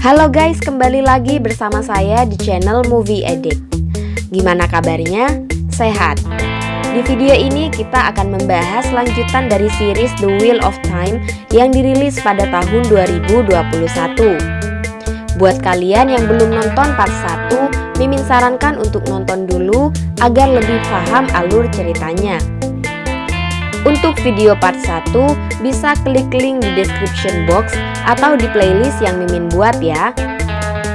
Halo guys, kembali lagi bersama saya di channel Movie Edit. Gimana kabarnya? Sehat? Di video ini kita akan membahas lanjutan dari series The Wheel of Time yang dirilis pada tahun 2021. Buat kalian yang belum nonton part 1, Mimin sarankan untuk nonton dulu agar lebih paham alur ceritanya. Untuk video part 1 bisa klik link di description box atau di playlist yang Mimin buat ya.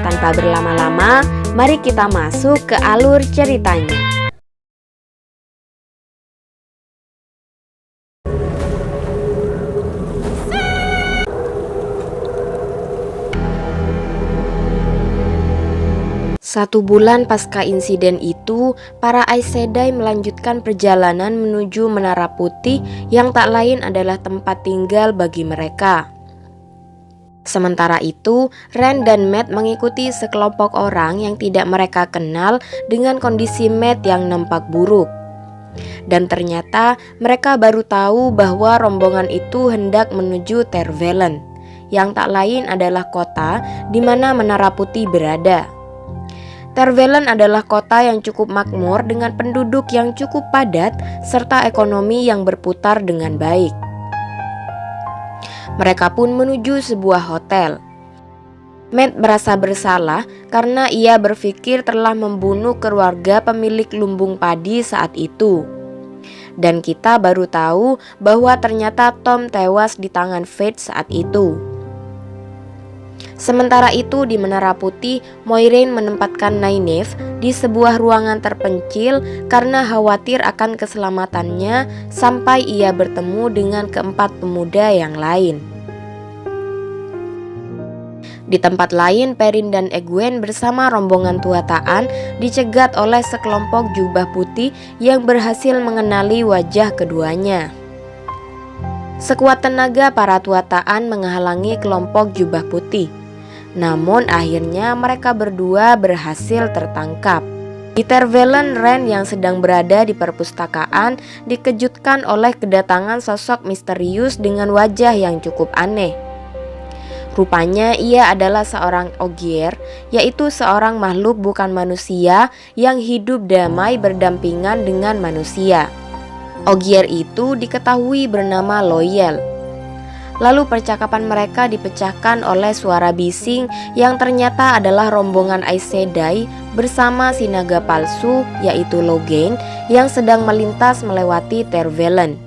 Tanpa berlama-lama, mari kita masuk ke alur ceritanya. Satu bulan pasca insiden itu, para Aes Sedai melanjutkan perjalanan menuju Menara Putih yang tak lain adalah tempat tinggal bagi mereka. Sementara itu, Ren dan Matt mengikuti sekelompok orang yang tidak mereka kenal dengan kondisi Matt yang nampak buruk. Dan ternyata mereka baru tahu bahwa rombongan itu hendak menuju Tervelen, yang tak lain adalah kota di mana Menara Putih berada. Tervelen adalah kota yang cukup makmur dengan penduduk yang cukup padat serta ekonomi yang berputar dengan baik. Mereka pun menuju sebuah hotel. Matt merasa bersalah karena ia berpikir telah membunuh keluarga pemilik lumbung padi saat itu. Dan kita baru tahu bahwa ternyata Tom tewas di tangan Fate saat itu. Sementara itu di Menara Putih, Moiraine menempatkan Nynaeve di sebuah ruangan terpencil karena khawatir akan keselamatannya sampai ia bertemu dengan keempat pemuda yang lain. Di tempat lain, Perrin dan Egwene bersama rombongan Tuataan dicegat oleh sekelompok jubah putih yang berhasil mengenali wajah keduanya. Sekuat tenaga para Tuataan menghalangi kelompok jubah putih. Namun akhirnya mereka berdua berhasil tertangkap. Di Tervelen, Ren yang sedang berada di perpustakaan dikejutkan oleh kedatangan sosok misterius dengan wajah yang cukup aneh. Rupanya ia adalah seorang Ogier, yaitu seorang makhluk bukan manusia yang hidup damai berdampingan dengan manusia. Ogier itu diketahui bernama Loial. Lalu percakapan mereka dipecahkan oleh suara bising yang ternyata adalah rombongan Aes Sedai bersama si naga palsu yaitu Logain yang sedang melintas melewati Tervelen.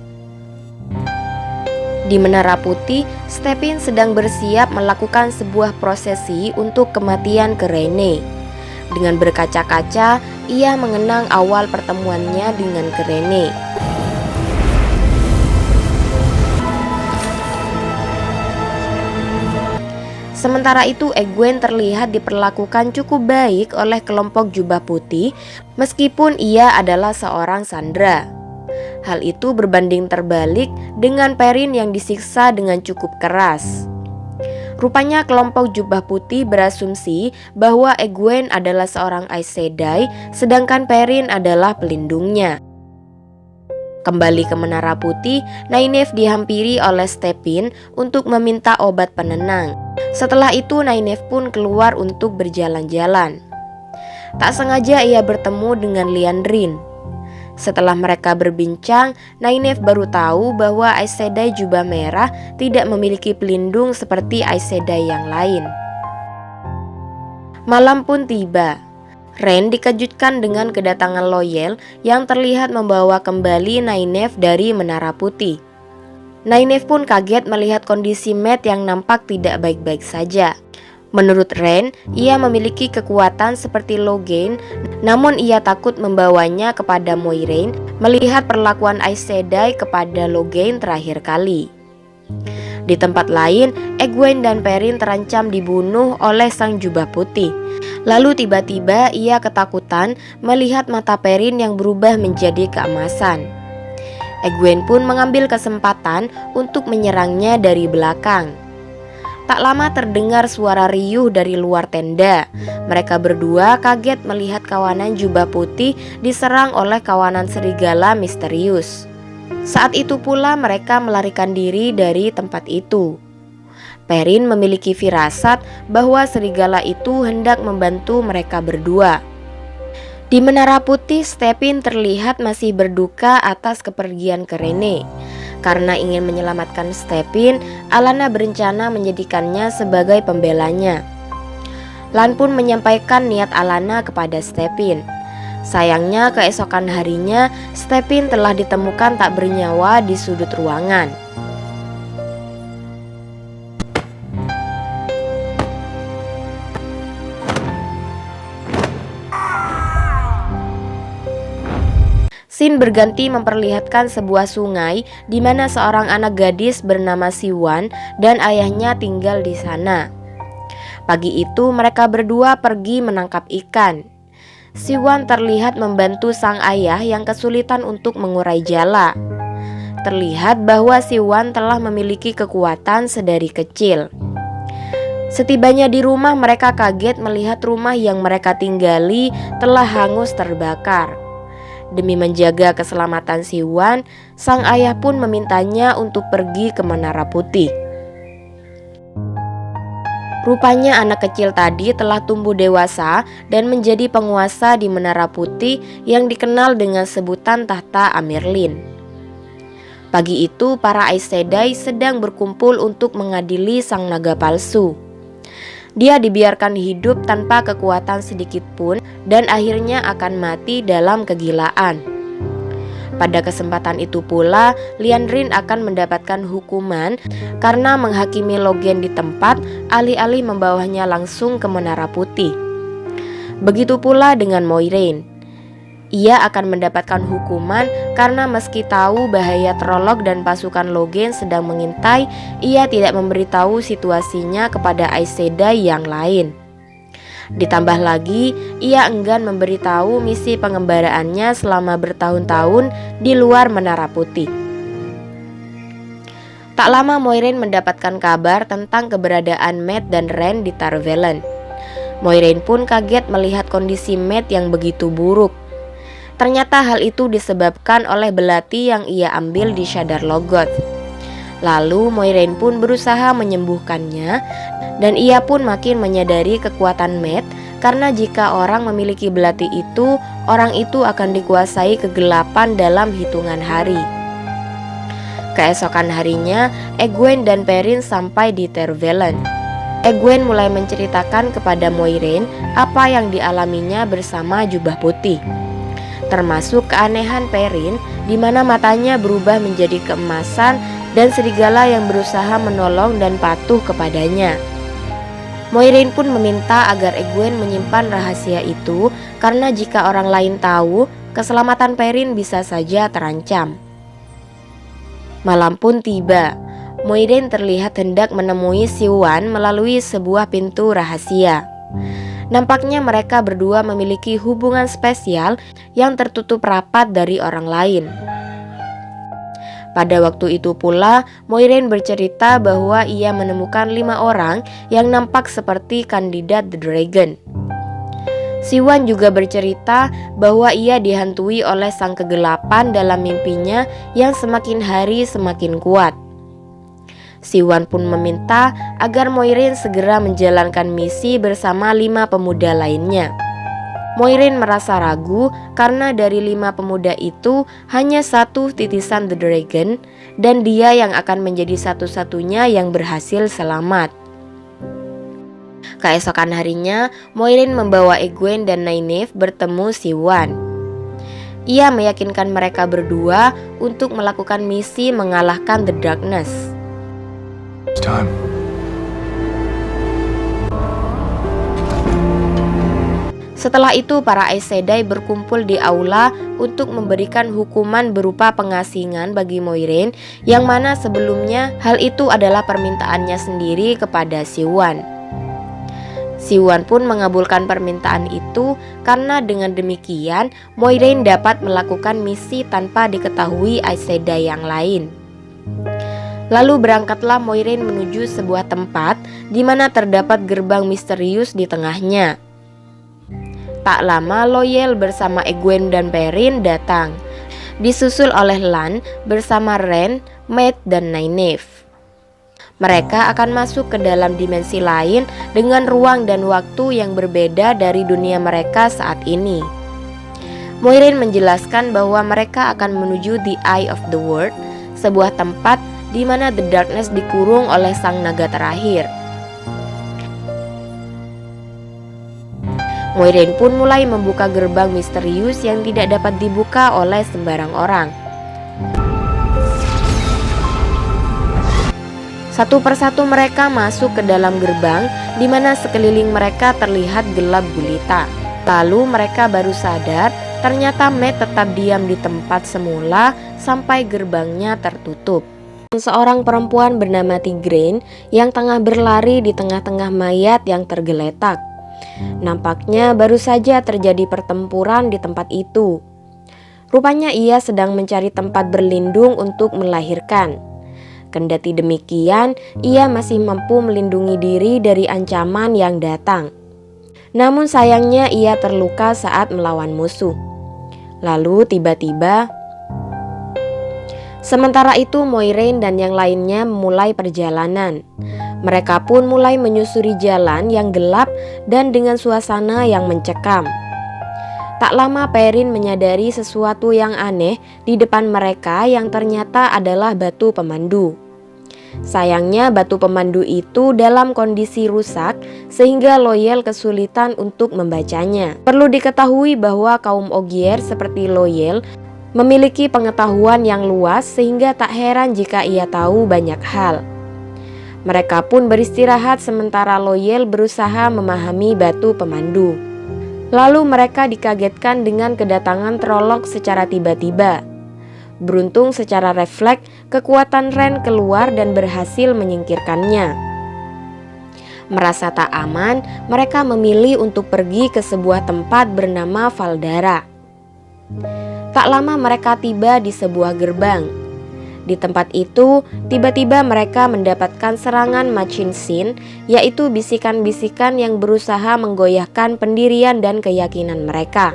Di Menara Putih, Stepin sedang bersiap melakukan sebuah prosesi untuk kematian Kerene. Dengan berkaca-kaca, ia mengenang awal pertemuannya dengan Kerene. Sementara itu Egwene terlihat diperlakukan cukup baik oleh kelompok jubah putih meskipun ia adalah seorang sandera. Hal itu berbanding terbalik dengan Perrin yang disiksa dengan cukup keras. Rupanya kelompok jubah putih berasumsi bahwa Egwene adalah seorang Aes Sedai sedangkan Perrin adalah pelindungnya. Kembali ke Menara Putih, Nynaeve dihampiri oleh Stepin untuk meminta obat penenang. Setelah itu Nynaeve pun keluar untuk berjalan-jalan. Tak sengaja ia bertemu dengan Liandrin. Setelah mereka berbincang, Nynaeve baru tahu bahwa Aes Sedai jubah merah tidak memiliki pelindung seperti Aes Sedai yang lain. Malam pun tiba. Ren dikejutkan dengan kedatangan Loial yang terlihat membawa kembali Nynaeve dari Menara Putih. Nynaeve pun kaget melihat kondisi Matt yang nampak tidak baik-baik saja. Menurut Ren, ia memiliki kekuatan seperti Logain, namun ia takut membawanya kepada Moiraine melihat perlakuan Aes Sedai kepada Logain terakhir kali. Di tempat lain, Egwene dan Perrin terancam dibunuh oleh sang jubah putih. Lalu tiba-tiba ia ketakutan melihat mata Perrin yang berubah menjadi keemasan. Egwene pun mengambil kesempatan untuk menyerangnya dari belakang. Tak lama terdengar suara riuh dari luar tenda. Mereka berdua kaget melihat kawanan jubah putih diserang oleh kawanan serigala misterius. Saat itu pula mereka melarikan diri dari tempat itu. Perrin memiliki firasat bahwa serigala itu hendak membantu mereka berdua. Di Menara Putih, Stepin terlihat masih berduka atas kepergian Kerene. Karena ingin menyelamatkan Stepin, Alanna berencana menjadikannya sebagai pembelanya. Lan pun menyampaikan niat Alanna kepada Stepin. Sayangnya keesokan harinya, Stepin telah ditemukan tak bernyawa di sudut ruangan. Scene berganti memperlihatkan sebuah sungai di mana seorang anak gadis bernama Siwan dan ayahnya tinggal di sana. Pagi itu mereka berdua pergi menangkap ikan. Siwan terlihat membantu sang ayah yang kesulitan untuk mengurai jala. Terlihat bahwa Siwan telah memiliki kekuatan sedari kecil. Setibanya di rumah, mereka kaget melihat rumah yang mereka tinggali telah hangus terbakar. Demi menjaga keselamatan Siwan, sang ayah pun memintanya untuk pergi ke Menara Putih. Rupanya anak kecil tadi telah tumbuh dewasa dan menjadi penguasa di Menara Putih yang dikenal dengan sebutan Tahta Amirlin. Pagi itu para Aes Sedai sedang berkumpul untuk mengadili sang naga palsu. Dia dibiarkan hidup tanpa kekuatan sedikit pun dan akhirnya akan mati dalam kegilaan. Pada kesempatan itu pula, Liandrin akan mendapatkan hukuman karena menghakimi Logen di tempat alih-alih membawanya langsung ke Menara Putih. Begitu pula dengan Moiraine. Ia akan mendapatkan hukuman karena meski tahu bahaya Trolloc dan pasukan Logen sedang mengintai, ia tidak memberitahu situasinya kepada Aes Sedai yang lain. Ditambah lagi, ia enggan memberitahu misi pengembaraannya selama bertahun-tahun di luar Menara Putih. Tak lama Moiraine mendapatkan kabar tentang keberadaan Mat dan Ren di Tar Valon. Moiraine pun kaget melihat kondisi Mat yang begitu buruk. Ternyata hal itu disebabkan oleh belati yang ia ambil di Shadar Logoth. Lalu Moiraine pun berusaha menyembuhkannya, dan ia pun makin menyadari kekuatan Mat karena jika orang memiliki belati itu, orang itu akan dikuasai kegelapan dalam hitungan hari. Keesokan harinya, Egwene dan Perrin sampai di Tar Valon. Egwene mulai menceritakan kepada Moiraine apa yang dialaminya bersama Jubah Putih, termasuk keanehan Perrin di mana matanya berubah menjadi keemasan dan serigala yang berusaha menolong dan patuh kepadanya. Moiraine pun meminta agar Egwene menyimpan rahasia itu karena jika orang lain tahu, keselamatan Perrin bisa saja terancam. Malam pun tiba. Moiraine terlihat hendak menemui Siwan melalui sebuah pintu rahasia. Nampaknya mereka berdua memiliki hubungan spesial yang tertutup rapat dari orang lain. Pada waktu itu pula, Moiraine bercerita bahwa ia menemukan 5 orang yang nampak seperti kandidat The Dragon. Siwan juga bercerita bahwa ia dihantui oleh sang kegelapan dalam mimpinya yang semakin hari semakin kuat. Siwan pun meminta agar Moiraine segera menjalankan misi bersama 5 pemuda lainnya. Moiraine merasa ragu karena dari 5 pemuda itu hanya 1 titisan The Dragon dan dia yang akan menjadi satu-satunya yang berhasil selamat. Keesokan harinya, Moiraine membawa Egwene dan Nynaeve bertemu Siwan. Ia meyakinkan mereka berdua untuk melakukan misi mengalahkan The Darkness. Time. Setelah itu para Aes Sedai berkumpul di aula untuk memberikan hukuman berupa pengasingan bagi Moiraine, yang mana sebelumnya hal itu adalah permintaannya sendiri kepada Siwan. Siwan pun mengabulkan permintaan itu karena dengan demikian Moiraine dapat melakukan misi tanpa diketahui Aes Sedai yang lain. Lalu berangkatlah Moiraine menuju sebuah tempat di mana terdapat gerbang misterius di tengahnya. Tak lama Loial bersama Egwene dan Perrin datang, disusul oleh Lan bersama Ren, Mat dan Nynaeve. Mereka akan masuk ke dalam dimensi lain dengan ruang dan waktu yang berbeda dari dunia mereka saat ini. Moiraine menjelaskan bahwa mereka akan menuju the Eye of the World, sebuah tempat di mana The Darkness dikurung oleh sang naga terakhir. Moiraine pun mulai membuka gerbang misterius yang tidak dapat dibuka oleh sembarang orang. Satu persatu mereka masuk ke dalam gerbang di mana sekeliling mereka terlihat gelap gulita. Lalu mereka baru sadar ternyata Matt tetap diam di tempat semula sampai gerbangnya tertutup. Seorang perempuan bernama Tigraine yang tengah berlari di tengah-tengah mayat yang tergeletak. Nampaknya baru saja terjadi pertempuran di tempat itu. Rupanya ia sedang mencari tempat berlindung untuk melahirkan. Kendati demikian, ia masih mampu melindungi diri dari ancaman yang datang. Namun sayangnya ia terluka saat melawan musuh. Lalu tiba-tiba, sementara itu Moiraine dan yang lainnya memulai perjalanan. Mereka pun mulai menyusuri jalan yang gelap dan dengan suasana yang mencekam. Tak lama Perrin menyadari sesuatu yang aneh di depan mereka yang ternyata adalah batu pemandu. Sayangnya batu pemandu itu dalam kondisi rusak sehingga Loial kesulitan untuk membacanya. Perlu diketahui bahwa kaum Ogier seperti Loial memiliki pengetahuan yang luas sehingga tak heran jika ia tahu banyak hal. Mereka pun beristirahat sementara Loial berusaha memahami batu pemandu. Lalu mereka dikagetkan dengan kedatangan Trolloc secara tiba-tiba. Beruntung secara refleks, kekuatan Ren keluar dan berhasil menyingkirkannya. Merasa tak aman, mereka memilih untuk pergi ke sebuah tempat bernama Valdara. Tak lama mereka tiba di sebuah gerbang. Di tempat itu, tiba-tiba mereka mendapatkan serangan Machin Shin, yaitu bisikan-bisikan yang berusaha menggoyahkan pendirian dan keyakinan mereka.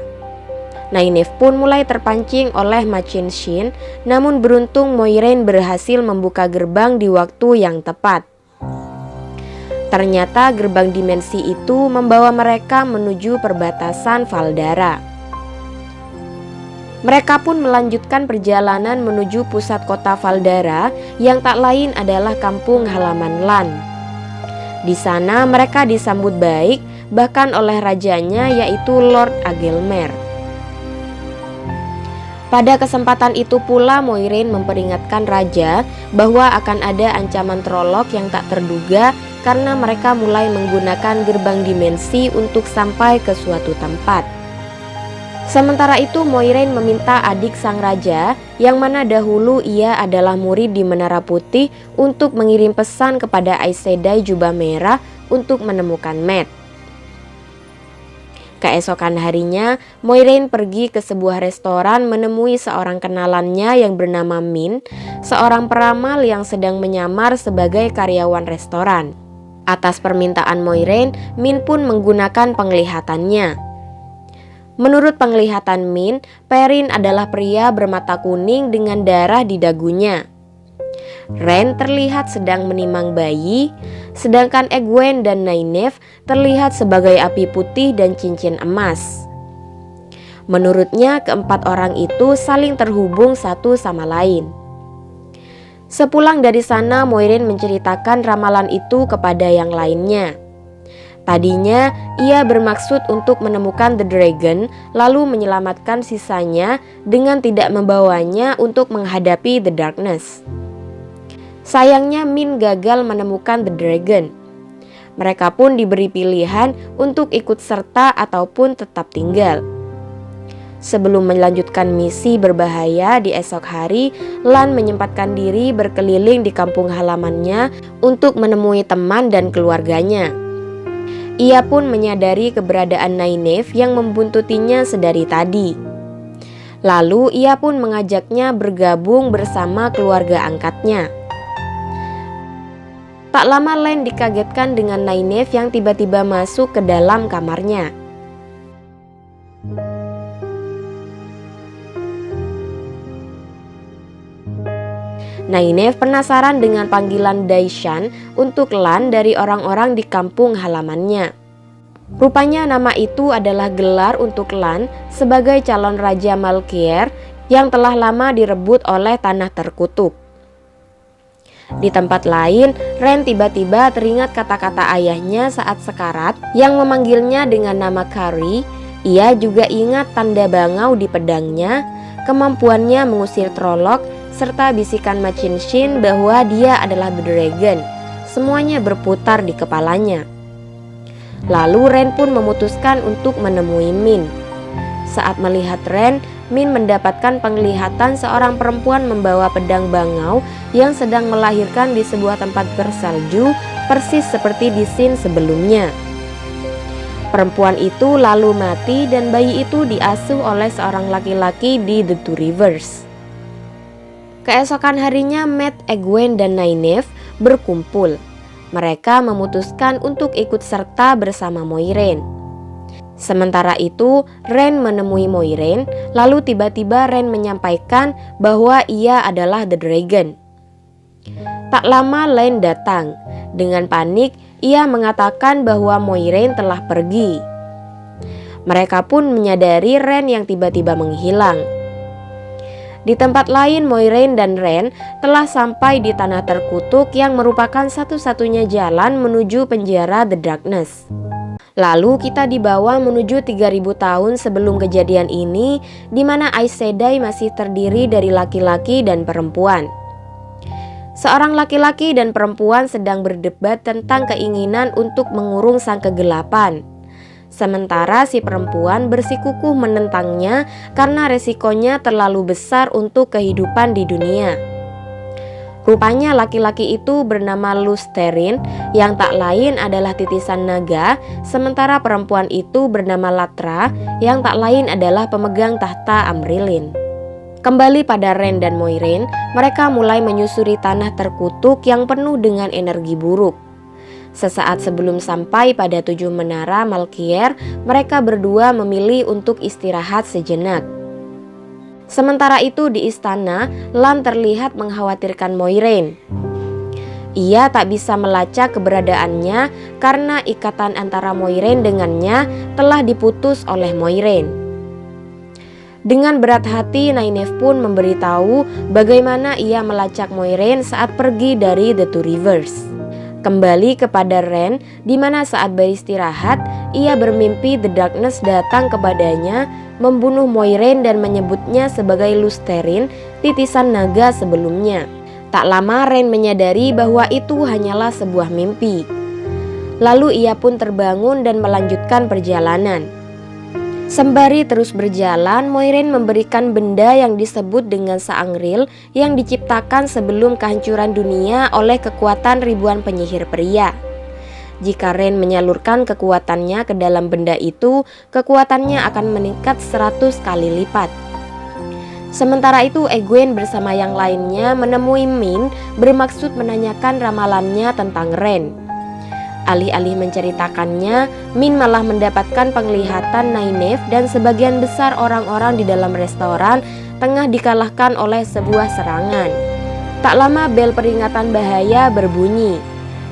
Nynaeve pun mulai terpancing oleh Machin Shin, namun beruntung Moiraine berhasil membuka gerbang di waktu yang tepat. Ternyata gerbang dimensi itu membawa mereka menuju perbatasan Valdara. Mereka pun melanjutkan perjalanan menuju pusat kota Valdara yang tak lain adalah kampung halaman Lan. Di sana mereka disambut baik bahkan oleh rajanya yaitu Lord Agelmer. Pada kesempatan itu pula Moiraine memperingatkan raja bahwa akan ada ancaman Trolloc yang tak terduga karena mereka mulai menggunakan gerbang dimensi untuk sampai ke suatu tempat. Sementara itu Moiraine meminta adik sang raja yang mana dahulu ia adalah murid di Menara Putih untuk mengirim pesan kepada Aes Sedai Jubah Merah untuk menemukan Matt. Keesokan harinya, Moiraine pergi ke sebuah restoran menemui seorang kenalannya yang bernama Min, seorang peramal yang sedang menyamar sebagai karyawan restoran. Atas permintaan Moiraine, Min pun menggunakan penglihatannya. Menurut penglihatan Min, Perrin adalah pria bermata kuning dengan darah di dagunya. Ren terlihat sedang menimang bayi, sedangkan Egwene dan Nynaeve terlihat sebagai api putih dan cincin emas. Menurutnya keempat orang itu saling terhubung satu sama lain. Sepulang dari sana Moiraine menceritakan ramalan itu kepada yang lainnya. Tadinya ia bermaksud untuk menemukan The Dragon lalu menyelamatkan sisanya dengan tidak membawanya untuk menghadapi The Darkness. Sayangnya Min gagal menemukan The Dragon. Mereka pun diberi pilihan untuk ikut serta ataupun tetap tinggal. Sebelum melanjutkan misi berbahaya di esok hari, Lan menyempatkan diri berkeliling di kampung halamannya untuk menemui teman dan keluarganya. Ia pun menyadari keberadaan Nynaeve yang membuntutinya sedari tadi. Lalu ia pun mengajaknya bergabung bersama keluarga angkatnya. Tak lama Lan dikagetkan dengan Nynaeve yang tiba-tiba masuk ke dalam kamarnya. Nynaeve penasaran dengan panggilan Daishan untuk Lan dari orang-orang di kampung halamannya. Rupanya nama itu adalah gelar untuk Lan sebagai calon Raja Malkier yang telah lama direbut oleh Tanah Terkutuk. Di tempat lain, Ren tiba-tiba teringat kata-kata ayahnya saat sekarat yang memanggilnya dengan nama Kari. Ia juga ingat tanda bangau di pedangnya, kemampuannya mengusir Trolloc, serta bisikan Machin Shin bahwa dia adalah The Dragon. Semuanya berputar di kepalanya. Lalu Ren pun memutuskan untuk menemui Min. Saat melihat Ren, Min mendapatkan penglihatan seorang perempuan membawa pedang bangau yang sedang melahirkan di sebuah tempat bersalju, persis seperti di scene sebelumnya. Perempuan itu lalu mati dan bayi itu diasuh oleh seorang laki-laki di The Two Rivers. Keesokan harinya Mat, Egwene, dan Nynaeve berkumpul. Mereka memutuskan untuk ikut serta bersama Moiraine. Sementara itu, Ren menemui Moiraine, lalu tiba-tiba Ren menyampaikan bahwa ia adalah The Dragon. Tak lama Lan datang. Dengan panik, ia mengatakan bahwa Moiraine telah pergi. Mereka pun menyadari Ren yang tiba-tiba menghilang. Di tempat lain, Moiraine dan Ren telah sampai di Tanah Terkutuk yang merupakan satu-satunya jalan menuju penjara The Darkness. Lalu kita dibawa menuju 3000 tahun sebelum kejadian ini, di mana Aes Sedai masih terdiri dari laki-laki dan perempuan. Seorang laki-laki dan perempuan sedang berdebat tentang keinginan untuk mengurung sang kegelapan. Sementara si perempuan bersikukuh menentangnya karena resikonya terlalu besar untuk kehidupan di dunia. Rupanya laki-laki itu bernama Lusterin yang tak lain adalah titisan naga, sementara perempuan itu bernama Latra yang tak lain adalah pemegang tahta Amyrlin. Kembali pada Ren dan Moiraine, mereka mulai menyusuri Tanah Terkutuk yang penuh dengan energi buruk. Sesaat sebelum sampai pada 7 menara Malkier, mereka berdua memilih untuk istirahat sejenak. Sementara itu di istana, Lan terlihat mengkhawatirkan Moiraine. Ia tak bisa melacak keberadaannya karena ikatan antara Moiraine dengannya telah diputus oleh Moiraine. Dengan berat hati, Nynaeve pun memberitahu bagaimana ia melacak Moiraine saat pergi dari The Two Rivers. Kembali kepada Ren, di mana saat beristirahat, ia bermimpi The Darkness datang kepadanya, membunuh Moiraine dan menyebutnya sebagai Lusterin, titisan naga sebelumnya. Tak lama Ren menyadari bahwa itu hanyalah sebuah mimpi. Lalu ia pun terbangun dan melanjutkan perjalanan. Sembari terus berjalan, Moiraine memberikan benda yang disebut dengan Saangril yang diciptakan sebelum kehancuran dunia oleh kekuatan ribuan penyihir pria. Jika Ren menyalurkan kekuatannya ke dalam benda itu, kekuatannya akan meningkat 100 kali lipat. Sementara itu Egwene bersama yang lainnya menemui Min bermaksud menanyakan ramalannya tentang Ren. Alih-alih menceritakannya, Min malah mendapatkan penglihatan Nynaeve dan sebagian besar orang-orang di dalam restoran tengah dikalahkan oleh sebuah serangan. Tak lama bel peringatan bahaya berbunyi.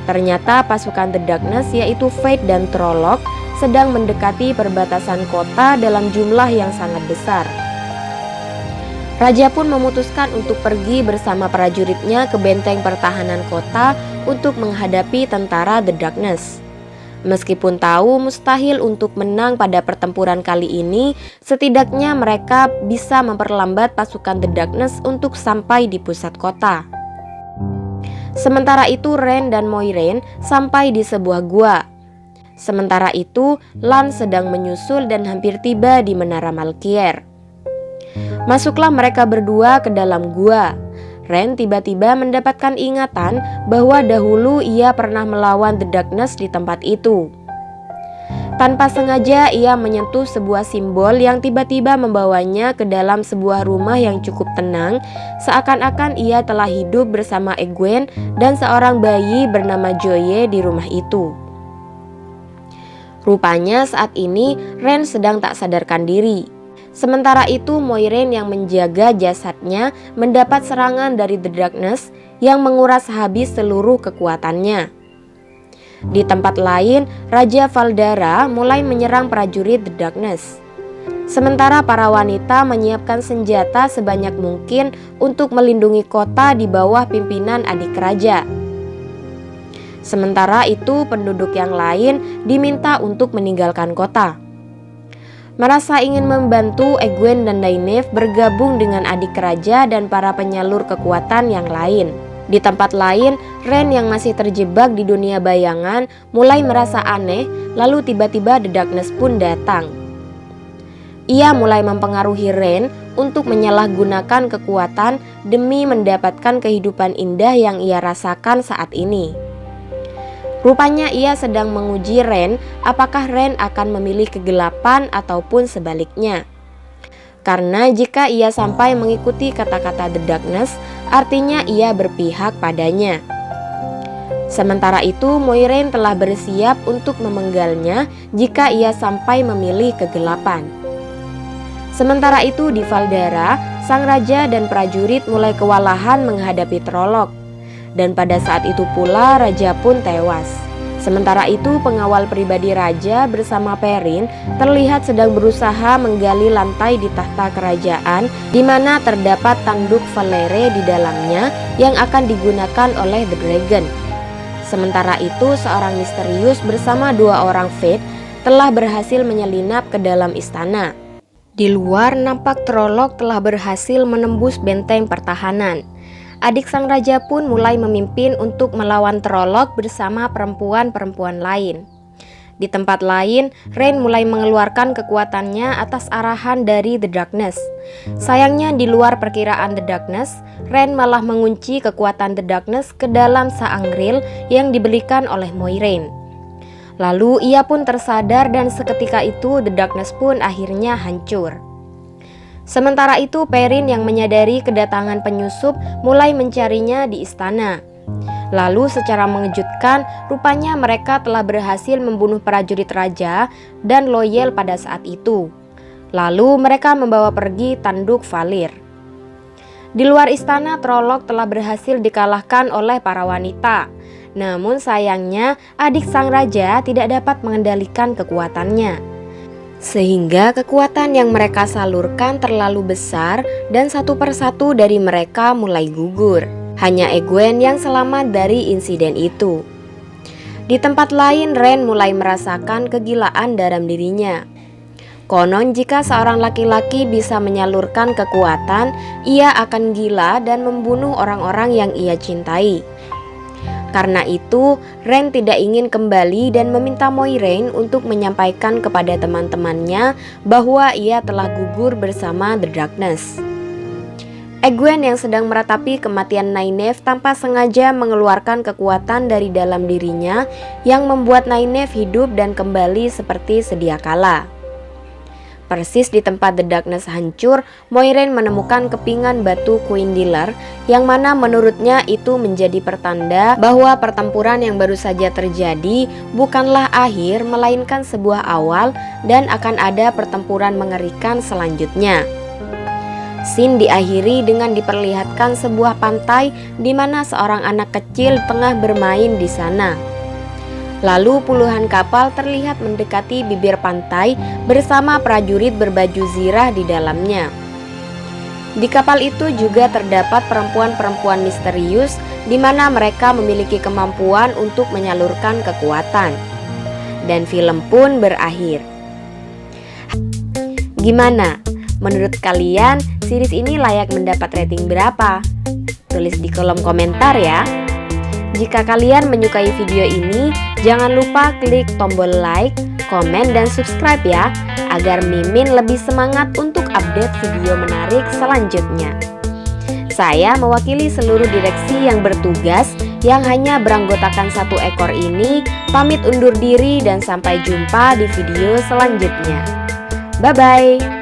Ternyata pasukan The Darkness yaitu Fade dan Trolloc sedang mendekati perbatasan kota dalam jumlah yang sangat besar. Raja pun memutuskan untuk pergi bersama prajuritnya ke benteng pertahanan kota untuk menghadapi tentara The Darkness. Meskipun tahu mustahil untuk menang pada pertempuran kali ini, setidaknya mereka bisa memperlambat pasukan The Darkness untuk sampai di pusat kota. Sementara itu Ren dan Moiraine sampai di sebuah gua. Sementara itu Lan sedang menyusul dan hampir tiba di Menara Malkier. Masuklah mereka berdua ke dalam gua. Ren tiba-tiba mendapatkan ingatan bahwa dahulu ia pernah melawan The Darkness di tempat itu. Tanpa sengaja ia menyentuh sebuah simbol yang tiba-tiba membawanya ke dalam sebuah rumah yang cukup tenang, seakan-akan ia telah hidup bersama Egwene dan seorang bayi bernama Joye di rumah itu. Rupanya saat ini Ren sedang tak sadarkan diri. Sementara itu Moiraine yang menjaga jasadnya mendapat serangan dari The Darkness yang menguras habis seluruh kekuatannya. Di tempat lain, Raja Valdara mulai menyerang prajurit The Darkness. Sementara para wanita menyiapkan senjata sebanyak mungkin untuk melindungi kota di bawah pimpinan adik raja. Sementara itu penduduk yang lain diminta untuk meninggalkan kota. Merasa ingin membantu, Egwene dan Nynaeve bergabung dengan adik raja dan para penyalur kekuatan yang lain. Di tempat lain, Ren yang masih terjebak di dunia bayangan mulai merasa aneh, lalu tiba-tiba The Darkness pun datang. Ia mulai mempengaruhi Ren untuk menyalahgunakan kekuatan demi mendapatkan kehidupan indah yang ia rasakan saat ini. Rupanya ia sedang menguji Ren apakah Ren akan memilih kegelapan ataupun sebaliknya. Karena jika ia sampai mengikuti kata-kata The Darkness, artinya ia berpihak padanya. Sementara itu Moiraine telah bersiap untuk memenggalnya jika ia sampai memilih kegelapan. Sementara itu di Valdara, sang raja dan prajurit mulai kewalahan menghadapi Trolloc. Dan pada saat itu pula raja pun tewas. Sementara itu pengawal pribadi raja bersama Perrin terlihat sedang berusaha menggali lantai di tahta kerajaan di mana terdapat tanduk Velaere di dalamnya yang akan digunakan oleh The Dragon. Sementara itu seorang misterius bersama 2 orang Faith telah berhasil menyelinap ke dalam istana. Di luar nampak Trolloc telah berhasil menembus benteng pertahanan. Adik sang raja pun mulai memimpin untuk melawan Trolloc bersama perempuan-perempuan lain. Di tempat lain, Ren mulai mengeluarkan kekuatannya atas arahan dari The Darkness. Sayangnya di luar perkiraan The Darkness, Ren malah mengunci kekuatan The Darkness ke dalam Saangril yang diberikan oleh Moiraine. Lalu ia pun tersadar dan seketika itu The Darkness pun akhirnya hancur. Sementara itu Perrin yang menyadari kedatangan penyusup mulai mencarinya di istana. Lalu secara mengejutkan rupanya mereka telah berhasil membunuh prajurit raja dan loyal pada saat itu. Lalu mereka membawa pergi tanduk Valir. Di luar istana Trolloc telah berhasil dikalahkan oleh para wanita. Namun sayangnya adik sang raja tidak dapat mengendalikan kekuatannya. Sehingga kekuatan yang mereka salurkan terlalu besar dan satu persatu dari mereka mulai gugur. Hanya Egwene yang selamat dari insiden itu. Di tempat lain Ren mulai merasakan kegilaan dalam dirinya. Konon jika seorang laki-laki bisa menyalurkan kekuatan, ia akan gila dan membunuh orang-orang yang ia cintai. Karena itu, Ren tidak ingin kembali dan meminta Moiraine untuk menyampaikan kepada teman-temannya bahwa ia telah gugur bersama The Darkness. Egwene yang sedang meratapi kematian Nynaeve tanpa sengaja mengeluarkan kekuatan dari dalam dirinya yang membuat Nynaeve hidup dan kembali seperti sedia kala. Persis di tempat The Darkness hancur, Moiraine menemukan kepingan batu Quendylar yang mana menurutnya itu menjadi pertanda bahwa pertempuran yang baru saja terjadi bukanlah akhir melainkan sebuah awal dan akan ada pertempuran mengerikan selanjutnya. Scene diakhiri dengan diperlihatkan sebuah pantai di mana seorang anak kecil tengah bermain di sana. Lalu puluhan kapal terlihat mendekati bibir pantai bersama prajurit berbaju zirah di dalamnya. Di kapal itu juga terdapat perempuan-perempuan misterius di mana mereka memiliki kemampuan untuk menyalurkan kekuatan. Dan film pun berakhir. Gimana? Menurut kalian, series ini layak mendapat rating berapa? Tulis di kolom komentar ya. Jika kalian menyukai video ini, jangan lupa klik tombol like, komen, dan subscribe ya, agar Mimin lebih semangat untuk update video menarik selanjutnya. Saya mewakili seluruh direksi yang bertugas yang hanya beranggotakan 1 ekor ini, pamit undur diri dan sampai jumpa di video selanjutnya. Bye-bye!